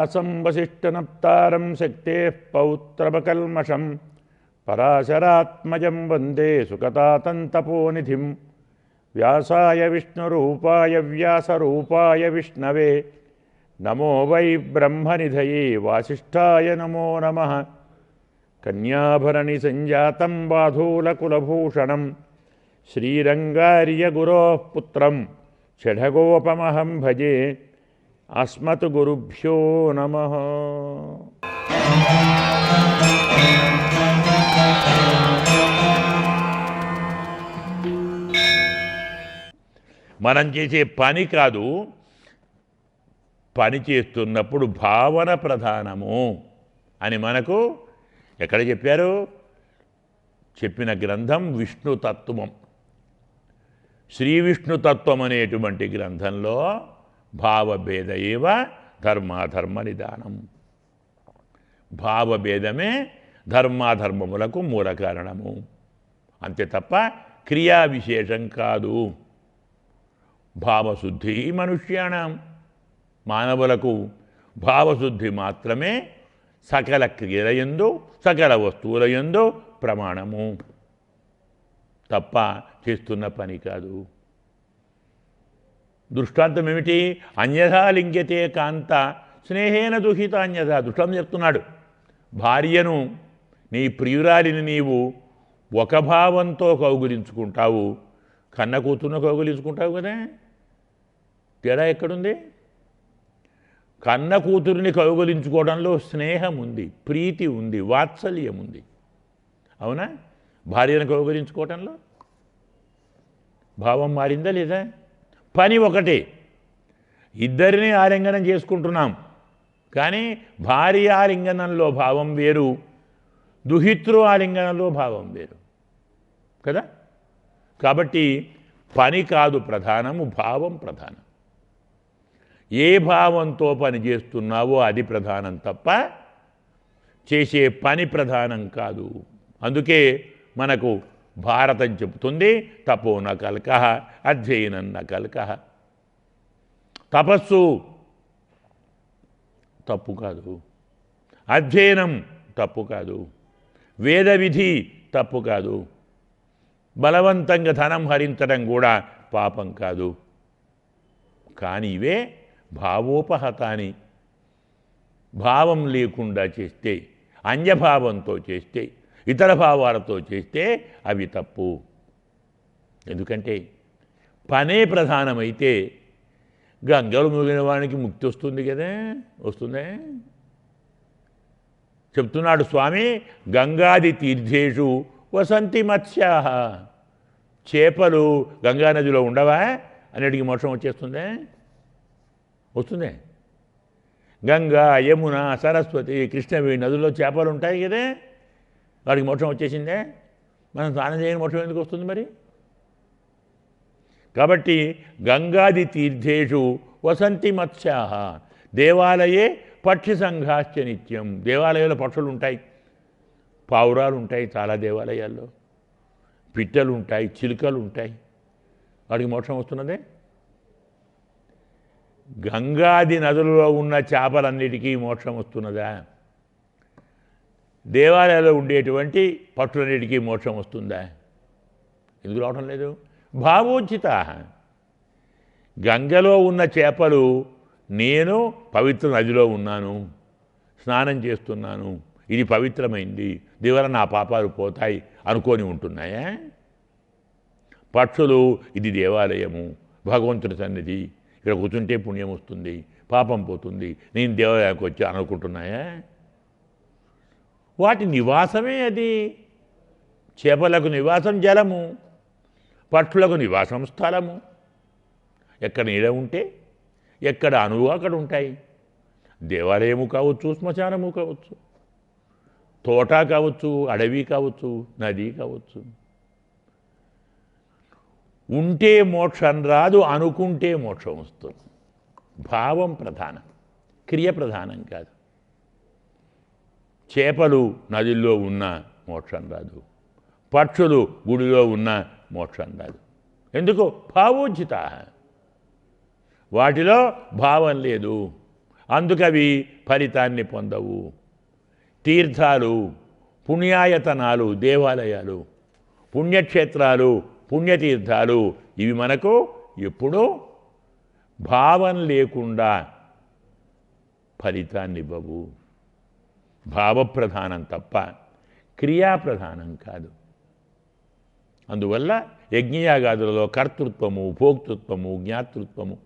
వ్యాసం వసిష్ఠనప్తారం శక్తేః పౌత్రమకల్మషం పరాశరాత్మజం వందే సుకతాతం తపోనిధిం వ్యాసాయ విష్ణురూపాయ వ్యాసరూపాయ విష్ణవే నమో వై బ్రహ్మనిధయే వాసిష్ఠాయ నమో నమః కన్యాభరణి సంజాతం బాధూలకులభూషణం శ్రీరంగార్యగురోః పుత్రం షఢగోపమహం భజే అస్మత్ గురుభ్యో నమః. మనం చేసే పని కాదు, పని చేస్తున్నప్పుడు భావన ప్రధానము అని మనకు ఎక్కడ చెప్పారు? చెప్పిన గ్రంథం విష్ణుతత్వం. శ్రీ విష్ణుతత్వం అనేటువంటి గ్రంథంలో భావభేద ఏవ ధర్మాధర్మ నిదానం. భావభేదమే ధర్మాధర్మములకు మూల కారణము, అంతే తప్ప క్రియా విశేషం కాదు. భావశుద్ధి మనుష్యాణం, మానవులకు భావశుద్ధి మాత్రమే సకల క్రియలయందు సకల వస్తువులయందు ప్రమాణము, తప్ప చేస్తున్న పని కాదు. దృష్టాంతం ఏమిటి? అన్యథా లింగ్యతే కాంత స్నేహేన దుహిత అన్యథా. దృష్టాంతం చెప్తున్నాడు. భార్యను, నీ ప్రియురాలిని నీవు ఒక భావంతో కౌగులించుకుంటావు, కన్న కూతురును కౌగులించుకుంటావు కదా. తేడా ఎక్కడుంది? కన్న కూతురిని కౌగులించుకోవడంలో స్నేహం ఉంది, ప్రీతి ఉంది, వాత్సల్యం ఉంది. అవునా? భార్యను కౌగులించుకోవడంలో భావం మారిందా లేదా? పని ఒకటే, ఇద్దరిని ఆలింగనం చేసుకుంటున్నాం, కానీ భార్య ఆలింగనంలో భావం వేరు, దుహితృ ఆలింగనంలో భావం వేరు కదా. కాబట్టి పని కాదు ప్రధానము, భావం ప్రధానం. ఏ భావంతో పని చేస్తున్నావో అది ప్రధానం తప్ప చేసే పని ప్రధానం కాదు. అందుకే మనకు భారతం చెబుతుంది, తపో న కల్కః అధ్యయనం న కల్కః. తపస్సు తప్పు కాదు, అధ్యయనం తప్పు కాదు, వేద విధి తప్పు కాదు, బలవంతంగా ధనం హరించడం కూడా పాపం కాదు. కానీ ఇవే భావోపహతాని. భావం లేకుండా చేస్తే, అన్యభావంతో చేస్తే, ఇతర భావాలతో చేస్తే అవి తప్పు. ఎందుకంటే పనే ప్రధానమైతే గంగలు మిగిలిన వానికి ముక్తి వస్తుంది కదా. వస్తుందే చెప్తున్నాడు స్వామి. గంగాది తీర్థేషు వసంతి మత్స్యాః. చేపలు గంగా నదిలో ఉండవా? అన్నిటికీ మోక్షం వచ్చేస్తుందే? వస్తుందే. గంగా, యమున, సరస్వతి, కృష్ణవేణి నదుల్లో చేపలు ఉంటాయి కదే, వాడికి మోక్షం వచ్చేసిందే. మనం స్నానం చేయని మోక్షం ఎందుకు వస్తుంది మరి? కాబట్టి గంగాది తీర్థేషు వసంతి మత్స్యాః. దేవాలయే పక్షి సంఘాశ్చ నిత్యం. దేవాలయాల్లో పక్షులు ఉంటాయి, పావురాలు ఉంటాయి, చాలా దేవాలయాల్లో పిట్టలు ఉంటాయి, చిలుకలు ఉంటాయి. వాడికి మోక్షం వస్తున్నదే. గంగాది నదులలో ఉన్న చేపలన్నిటికీ మోక్షం వస్తున్నదా? దేవాలయాల్లో ఉండేటువంటి పక్షులన్నిటికీ మోక్షం వస్తుందా? ఎందుకు రావటం లేదు? భావోచిత. గంగలో ఉన్న చేపలు నేను పవిత్ర నదిలో ఉన్నాను, స్నానం చేస్తున్నాను, ఇది పవిత్రమైంది, దీనివల్ల నా పాపాలు పోతాయి అనుకొని ఉంటున్నాయా? పక్షులు ఇది దేవాలయము, భగవంతుడి సన్నిధి, ఇక్కడ కూర్చుంటే పుణ్యం వస్తుంది, పాపం పోతుంది, నేను దేవాలయానికి వచ్చి అనుకుంటున్నాయా? వాటి నివాసమే అది. చేపలకు నివాసం జలము, పక్షులకు నివాసం స్థలము. ఎక్కడ నీడ ఉంటే, ఎక్కడ అణువు అక్కడ ఉంటాయి. దేవాలయము కావచ్చు, శ్మశానము కావచ్చు, తోట కావచ్చు, అడవి కావచ్చు, నది కావచ్చు. ఉంటే మోక్షం రాదు, అనుకుంటే మోక్షం వస్తుంది. భావం ప్రధానం, క్రియ ప్రధానం కాదు. చేపలు నదిలో ఉన్న మోక్షం రాదు, పక్షులు గుడిలో ఉన్న మోక్షం రాదు. ఎందుకు? భావోచిత. వాటిలో భావం లేదు, అందుకవి ఫలితాన్ని పొందవు. తీర్థాలు, పుణ్యాయతనాలు, దేవాలయాలు, పుణ్యక్షేత్రాలు, పుణ్యతీర్థాలు ఇవి మనకు ఎప్పుడూ భావం లేకుండా ఫలితాన్ని ఇవ్వవు. భావప్రధానం తప్ప క్రియాప్రధానం కాదు. అందువల్ల యజ్ఞయాగాదులలో కర్తృత్వము, భోక్తృత్వము, జ్ఞాతృత్వము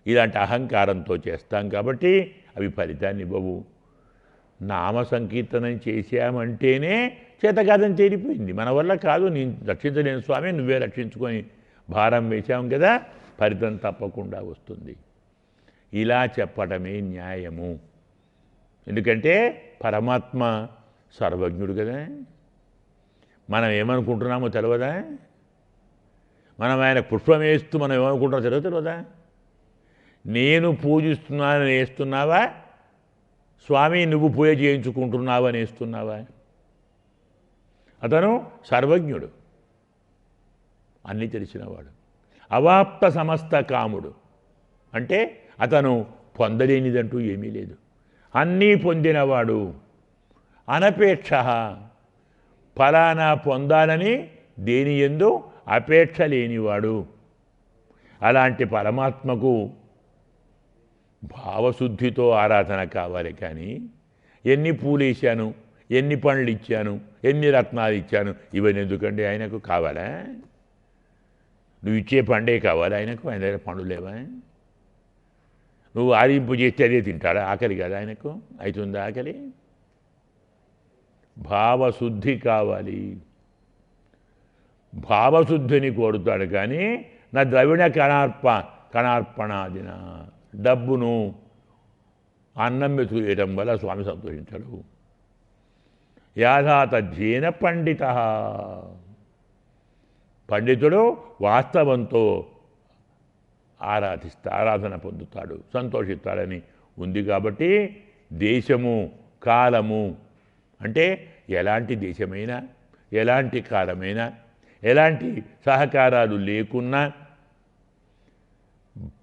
ఇలాంటి అహంకారంతో చేస్తాం కాబట్టి అవి ఫలితాన్ని ఇవ్వవు. నామ సంకీర్తనం చేశామంటేనే చేతకాదని తేలిపోయింది. మన వల్ల కాదు, నేను రక్షించలేను స్వామి, నువ్వే రక్షించుకొని భారం వేశాం కదా, ఫలితం తప్పకుండా వస్తుంది. ఇలా చెప్పటమే న్యాయము. ఎందుకంటే పరమాత్మ సర్వజ్ఞుడు కదా. మనం ఏమనుకుంటున్నామో తెలియదా? మనం ఆయన పుష్పం వేస్తూ మనం ఏమనుకుంటున్నామో తెలియదా? నేను పూజిస్తున్నానని వేస్తున్నావా, స్వామి నువ్వు పూజ చేయించుకుంటున్నావు అని వేస్తున్నావా? అతను సర్వజ్ఞుడు, అన్నీ తెలిసినవాడు. అవాప్త సమస్త కాముడు అంటే అతను పొందలేనిదంటూ ఏమీ లేదు, అన్నీ పొందినవాడు. అనపేక్ష, ఫలానా పొందాలని దేని యందు అపేక్ష లేనివాడు. అలాంటి పరమాత్మకు భావశుద్ధితో ఆరాధన కావాలి. కానీ ఎన్ని పూలు వేసాను, ఎన్ని పండ్లు ఇచ్చాను, ఎన్ని రత్నాలు ఇచ్చాను, ఇవన్నీ ఎందుకండి ఆయనకు కావాలా? నువ్వు ఇచ్చే పండే కావాలి ఆయనకు, ఆయన దగ్గర పండు లేవా? నువ్వు ఆరింపు చేస్తే అదే తింటాడా? ఆకలి కదా ఆయనకు? అవుతుందా ఆకలి? భావశుద్ధి కావాలి. భావశుద్ధిని కోరుతాడు కానీ నా ద్రవిణ కణార్పణాదిన డబ్బును అన్నం మెతుకువేయడం వల్ల స్వామి సంతోషించాడు. యాథాతధ్యేన పండిత, పండితుడు వాస్తవంతో ఆరాధన పొందుతాడు, సంతోషిస్తాడని ఉంది. కాబట్టి దేశము కాలము అంటే ఎలాంటి దేశమైనా, ఎలాంటి కాలమైనా, ఎలాంటి సహకారాలు లేకున్నా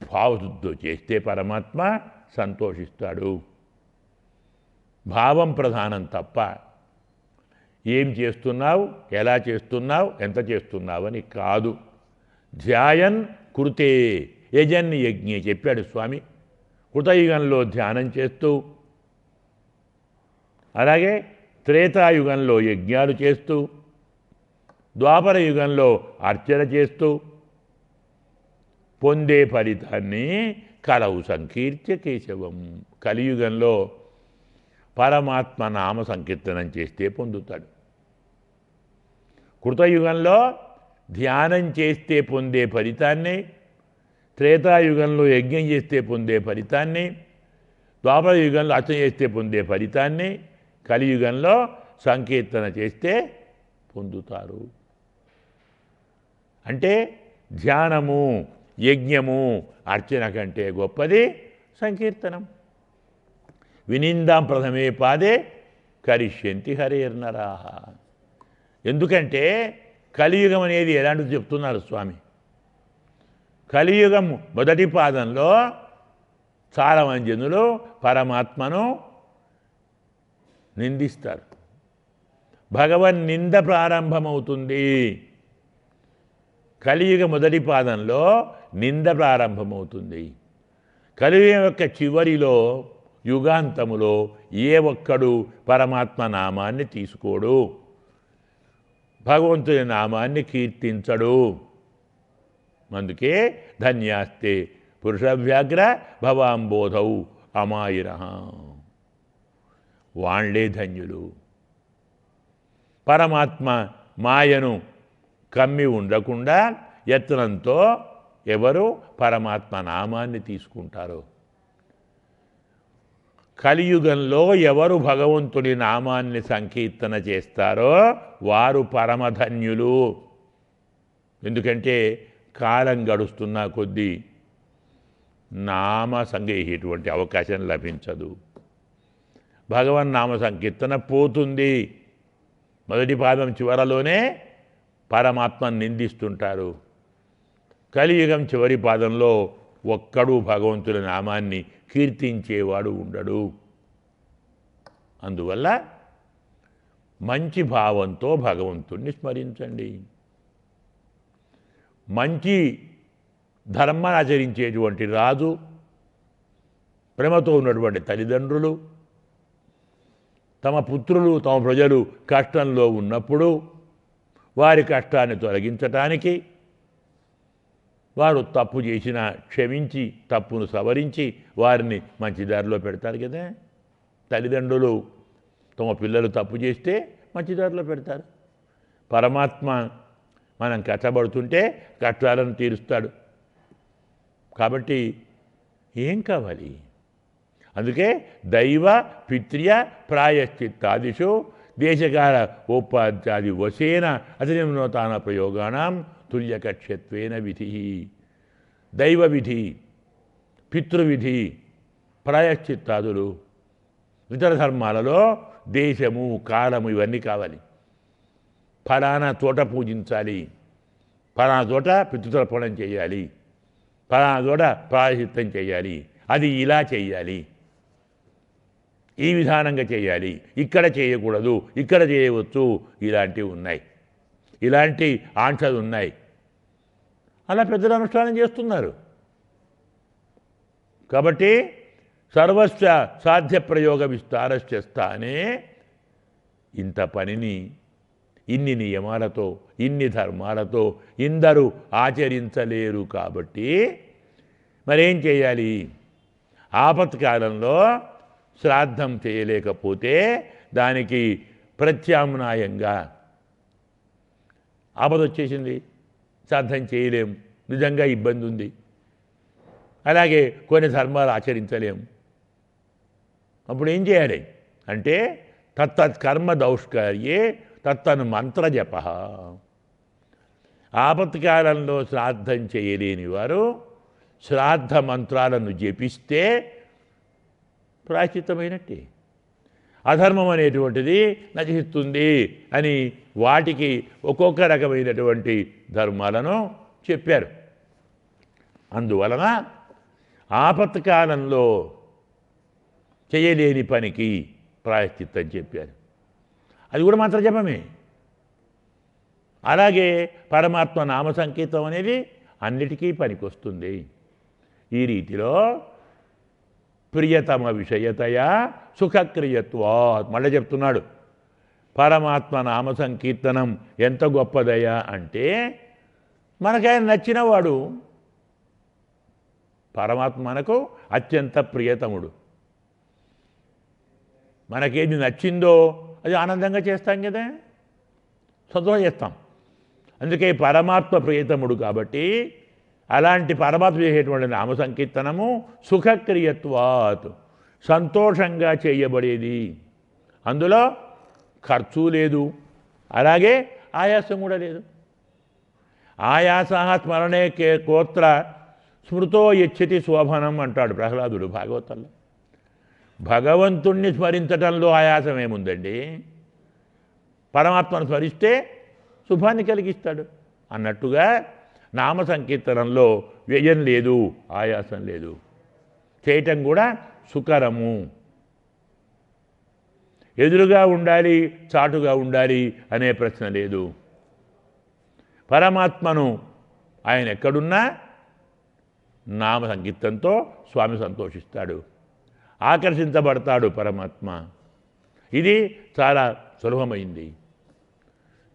భావశుద్ధితో చేస్తే పరమాత్మ సంతోషిస్తాడు. భావం ప్రధానం తప్ప ఏం చేస్తున్నావు, ఎలా చేస్తున్నావు, ఎంత చేస్తున్నావు అని కాదు. ధ్యాయన్ కృతే యజన్ యజ్ఞే చెప్పాడు స్వామి. కృతయుగంలో ధ్యానం చేస్తూ, అలాగే త్రేతాయుగంలో యజ్ఞాలు చేస్తూ, ద్వాపర యుగంలో అర్చన చేస్తూ పొందే ఫలితాన్ని కలవు సంకీర్త్య కేశవం. కలియుగంలో పరమాత్మ నామ సంకీర్తనం చేస్తే పొందుతాడు. కృతయుగంలో ధ్యానం చేస్తే పొందే ఫలితాన్ని, త్రేతాయుగంలో యజ్ఞం చేస్తే పొందే ఫలితాన్ని, ద్వాపర యుగంలో అర్చన చేస్తే పొందే ఫలితాన్ని కలియుగంలో సంకీర్తన చేస్తే పొందుతారు. అంటే ధ్యానము, యజ్ఞము, అర్చన కంటే గొప్పది సంకీర్తనం. వినిందాం ప్రథమే పాదే కరిష్యంతి హరేర్నరాహ. ఎందుకంటే కలియుగం అనేది ఎలాంటిది చెప్తున్నారు స్వామి. కలియుగం మొదటి పాదంలో చాలామంది జనులు పరమాత్మను నిందిస్తారు. భగవన్ నింద ప్రారంభమవుతుంది. కలియుగ మొదటి పాదంలో నింద ప్రారంభమవుతుంది. కలియుగం యొక్క చివరిలో యుగాంతములో ఏ ఒక్కడు పరమాత్మ నామాన్ని తీసుకోడు, భగవంతుని నామాన్ని కీర్తించడు. అందుకే ధన్యాస్తే పురుషవ్యాఘ్ర భవాంబోధౌ అమాయిర, వాళ్లే ధన్యులు. పరమాత్మ మాయను కమ్మి ఉండకుండా యత్నంతో ఎవరు పరమాత్మ నామాన్ని తీసుకుంటారో, కలియుగంలో ఎవరు భగవంతుడి నామాన్ని సంకీర్తన చేస్తారో వారు పరమధన్యులు. ఎందుకంటే కాలం గడుస్తున్న కొద్దీ నామ సంగేహేటువంటి అవకాశం లభించదు. భగవన్నామ సంకీర్తన పోతుంది. మొదటి పాదం చివరలోనే పరమాత్మను నిందిస్తుంటారు. కలియుగం చివరి పాదంలో ఒక్కడూ భగవంతుడి నామాన్ని కీర్తించేవాడు ఉండడు. అందువల్ల మంచి భావంతో భగవంతుణ్ణి స్మరించండి. మంచి ధర్మాన్ని ఆచరించేటువంటి రాజు, ప్రేమతో ఉన్నటువంటి తల్లిదండ్రులు, తమ పుత్రులు తమ ప్రజలు కష్టంలో ఉన్నప్పుడు వారి కష్టాన్ని తొలగించటానికి వారు తప్పు చేసినా క్షమించి తప్పును సవరించి వారిని మంచి దారిలో పెడతారు కదా. తల్లిదండ్రులు తమ పిల్లలు తప్పు చేస్తే మంచి దారిలో పెడతారు. పరమాత్మ మనం కష్టపడుతుంటే కష్టాలను తీరుస్తాడు. కాబట్టి ఏం కావాలి? అందుకే దైవ పిత్ర్య ప్రాయశ్చిత్తాదిషు దేశకాల ఓపాధ్యాది వశేన అతినిమ్నోతాన ప్రయోగాణం తుల్యకక్ష్యత్వేన విధి. దైవ విధి, పితృవిధి, ప్రాయశ్చిత్తాదులు, ఇతర ధర్మాలలో దేశము కాలము ఇవన్నీ కావాలి. ఫలానా చోట పూజించాలి, ఫలానా చోట పితృతర్పణం చేయాలి, ఫలానా చోట ప్రాయశ్చిత్తం చేయాలి, అది ఇలా చేయాలి, ఈ విధానంగా చేయాలి, ఇక్కడ చేయకూడదు, ఇక్కడ చేయవచ్చు, ఇలాంటివి ఉన్నాయి, ఇలాంటి ఆంక్షలు ఉన్నాయి. అలా పెద్దలు అనుష్ఠానం చేస్తున్నారు. కాబట్టి సర్వస్వ సాధ్య ప్రయోగ విస్తారస్య స్థానే ఇంత పనిని ఇన్ని నియమాలతో ఇన్ని ధర్మాలతో ఇందరూ ఆచరించలేరు. కాబట్టి మరేం చేయాలి? ఆపత్కాలంలో శ్రాద్ధం చేయలేకపోతే దానికి ప్రత్యామ్నాయంగా ఆపద వచ్చేసింది, శ్రాద్ధం చేయలేం, నిజంగా ఇబ్బంది ఉంది, అలాగే కొన్ని ధర్మాలు ఆచరించలేం. అప్పుడు ఏం చేయాలి అంటే తత్తత్ కర్మ దౌష్కర్యే తత్తను మంత్రజప. ఆపత్కాలంలో శ్రాద్ధం చేయలేని వారు శ్రాద్ధ మంత్రాలను జపిస్తే ప్రాయశ్చిత్తమైనట్టే. అధర్మం అనేటువంటిది నశిస్తుంది అని వాటికి ఒక్కొక్క రకమైనటువంటి ధర్మాలను చెప్పారు. అందువలన ఆపత్కాలంలో చేయలేని పనికి ప్రాయశ్చిత్తం చెప్పారు. అది కూడా మంత్రజపమే. అలాగే పరమాత్మ నామ సంకీర్తనం అనేది అన్నిటికీ పనికొస్తుంది. ఈ రీతిలో ప్రియతమ విషయతయా సుఖక్రియత్వాత్. మళ్ళీ చెప్తున్నాడు, పరమాత్మ నామ సంకీర్తనం ఎంత గొప్పదయా అంటే మనకైనా నచ్చినవాడు. పరమాత్మ మనకు అత్యంత ప్రియతముడు. మనకేది నచ్చిందో అది ఆనందంగా చేస్తాం కదా, సంతోషం చేస్తాం. అందుకే పరమాత్మ ప్రియతముడు కాబట్టి అలాంటి పరమాత్మ చేసేటువంటి నామ సంకీర్తనము సుఖక్రియత్వాత్, సంతోషంగా చేయబడేది. అందులో ఖర్చు లేదు, అలాగే ఆయాసం కూడా లేదు. ఆయాస స్మరణే కోత్ర స్మృతో యచ్చతి శోభనం అంటాడు ప్రహ్లాదుడు భాగవతంలో. భగవంతుణ్ణి స్మరించటంలో ఆయాసం ఏముందండి? పరమాత్మను స్మరిస్తే శుభాన్ని కలిగిస్తాడు అన్నట్టుగా నామ సంకీర్తనంలో వ్యయం లేదు, ఆయాసం లేదు, చేయటం కూడా సుకరము. ఎదురుగా ఉండాలి, చాటుగా ఉండాలి అనే ప్రశ్న లేదు. పరమాత్మను ఆయన ఎక్కడున్నా నామ సంకీర్తనతో స్వామి సంతోషిస్తాడు, ఆకర్షించబడతాడు పరమాత్మ. ఇది చాలా సులభమైంది.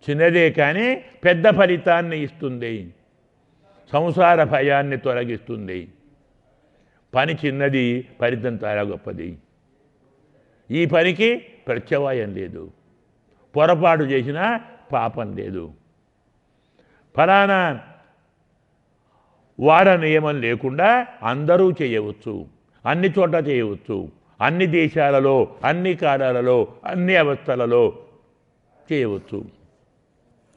చిన్నదే కానీ పెద్ద ఫలితాన్ని ఇస్తుంది, సంసార భయాన్ని తొలగిస్తుంది. పని చిన్నది, ఫలితం చాలా గొప్పది. ఈ పనికి ప్రత్యవాయం లేదు, పొరపాటు చేసినా పాపం లేదు. ఫలానా వార నియమం లేకుండా అందరూ చేయవచ్చు, అన్ని చోట చేయవచ్చు, అన్ని దేశాలలో, అన్ని కాలాలలో, అన్ని అవస్థలలో చేయవచ్చు.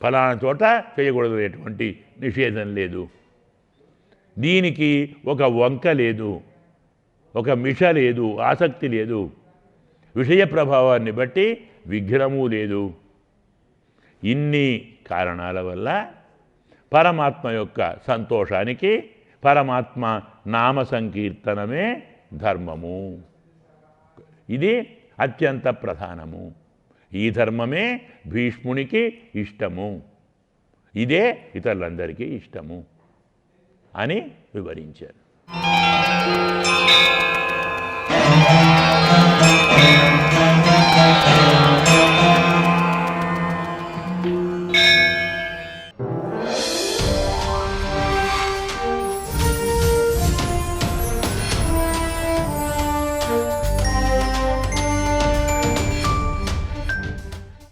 ఫలానా చోట చేయకూడదు అనేటువంటి నిషేధం లేదు. దీనికి ఒక వంక లేదు, ఒక మిష లేదు, ఆసక్తి లేదు. విషయ ప్రభావాన్ని బట్టి విఘ్నము లేదు. ఇన్ని కారణాల వల్ల పరమాత్మ యొక్క సంతోషానికి పరమాత్మ నామ సంకీర్తనమే ధర్మము. ఇది అత్యంత ప్రధానము. ఈ ధర్మమే భీష్మునికి ఇష్టము, ఇదే ఇతరులందరికీ ఇష్టము అని వివరించారు.